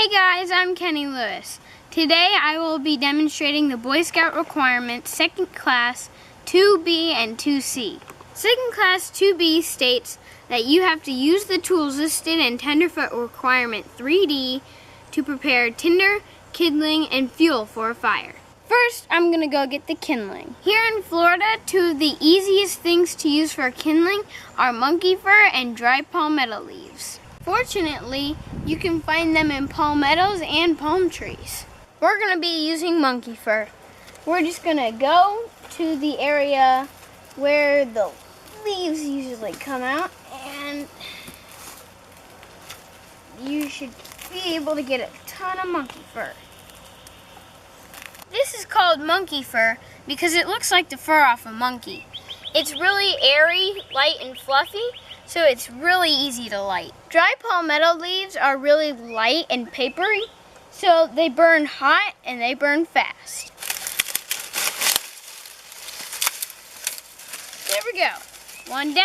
Hey guys, I'm Kenny Lewis. Today I will be demonstrating the Boy Scout requirements 2nd class 2B and 2C. 2nd class 2B states that you have to use the tools listed in Tenderfoot requirement 3D to prepare tinder, kindling, and fuel for a fire. First, I'm going to go get the kindling. Here in Florida, two of the easiest things to use for kindling are monkey fur and dry palmetto leaves. Fortunately, you can find them in palmettos and palm trees. We're going to be using monkey fur. We're just going to go to the area where the leaves usually come out, and you should be able to get a ton of monkey fur. This is called monkey fur because it looks like the fur off a monkey. It's really airy, light, and fluffy, so it's really easy to light. Dry palmetto leaves are really light and papery, so they burn hot and they burn fast. There we go. One down,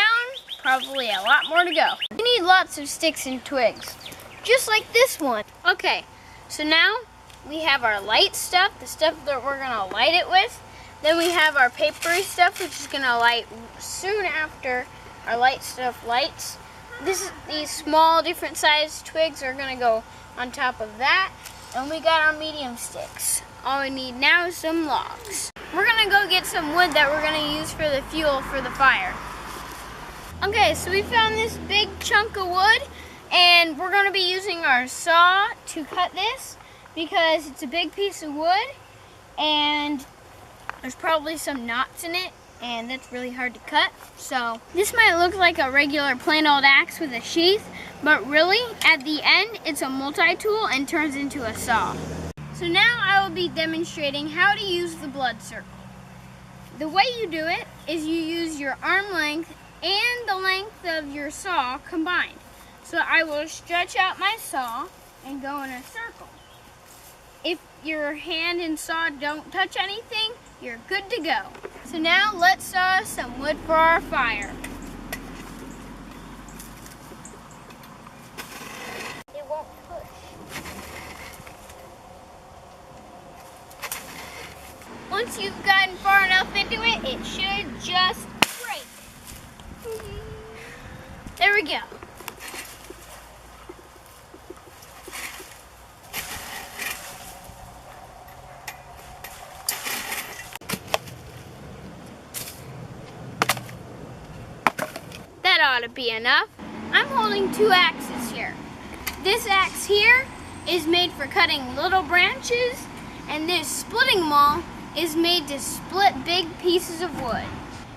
probably a lot more to go. You need lots of sticks and twigs, just like this one. Okay, so now we have our light stuff, the stuff that we're gonna light it with. Then we have our papery stuff, which is gonna light soon after our light stuff lights. These small different sized twigs are gonna go on top of that. And we got our medium sticks. All we need now is some logs. We're gonna go get some wood that we're gonna use for the fuel for the fire. Okay, so we found this big chunk of wood, and we're gonna be using our saw to cut this because it's a big piece of wood and there's probably some knots in it, and that's really hard to cut. So this might look like a regular plain old axe with a sheath, but really at the end it's a multi-tool and turns into a saw. So now I will be demonstrating how to use the blood circle. The way you do it is you use your arm length and the length of your saw combined. So I will stretch out my saw and go in a circle. If your hand and saw don't touch anything, you're good to go. So now let's saw some wood for our fire. It won't push. Once you've gotten far enough into it, it should just break. There we go. Ought to be enough. I'm holding two axes here. This axe here is made for cutting little branches, and this splitting maul is made to split big pieces of wood.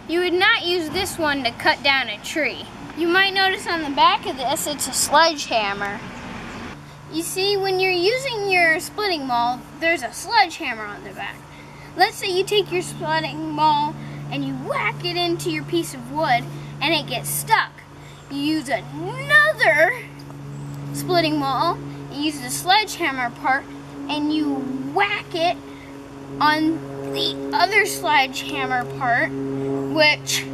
You would not use this one to cut down a tree. You might notice on the back of this it's a sledgehammer. You see, when you're using your splitting maul, there's a sledgehammer on the back. Let's say you take your splitting maul and you whack it into your piece of wood and it gets stuck. You use another splitting maul, you use the sledgehammer part, and you whack it on the other sledgehammer part, which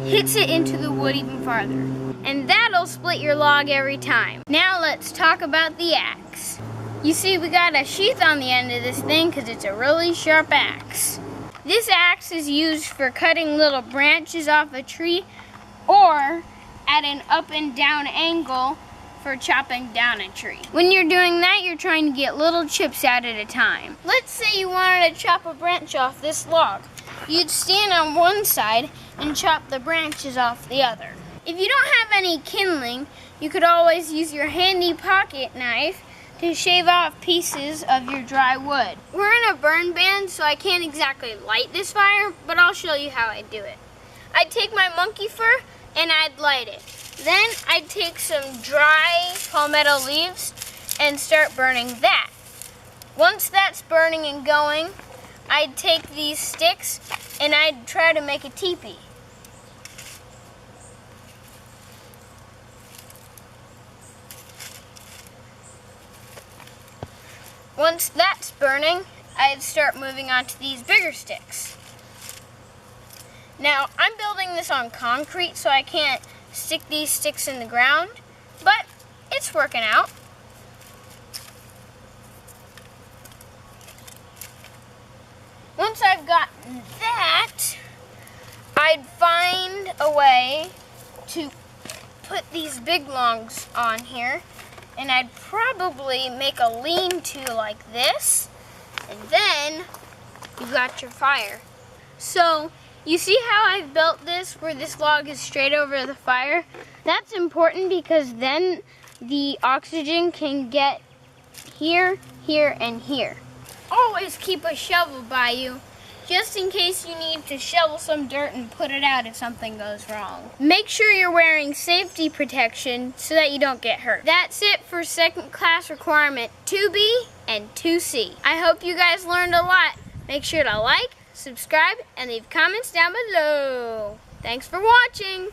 hits it into the wood even farther. And that'll split your log every time. Now let's talk about the axe. You see, we got a sheath on the end of this thing because it's a really sharp axe. This axe is used for cutting little branches off a tree, or at an up and down angle for chopping down a tree. When you're doing that, you're trying to get little chips out at a time. Let's say you wanted to chop a branch off this log. You'd stand on one side and chop the branches off the other. If you don't have any kindling, you could always use your handy pocket knife to shave off pieces of your dry wood. We're in a burn ban, so I can't exactly light this fire, but I'll show you how I do it. I'd take my monkey fur and I'd light it. Then I'd take some dry palmetto leaves and start burning that. Once that's burning and going, I'd take these sticks and I'd try to make a teepee. Once that's burning, I'd start moving on to these bigger sticks. Now, I'm building this on concrete, so I can't stick these sticks in the ground, but it's working out. Once I've gotten that, I'd find a way to put these big logs on here, and I'd probably make a lean-to like this, and then you've got your fire. So you see how I've built this where this log is straight over the fire? That's important because then the oxygen can get here, here, and here. Always keep a shovel by you, just in case you need to shovel some dirt and put it out if something goes wrong. Make sure you're wearing safety protection so that you don't get hurt. That's it for second class requirement 2B and 2C. I hope you guys learned a lot. Make sure to like, subscribe, and leave comments down below. Thanks for watching.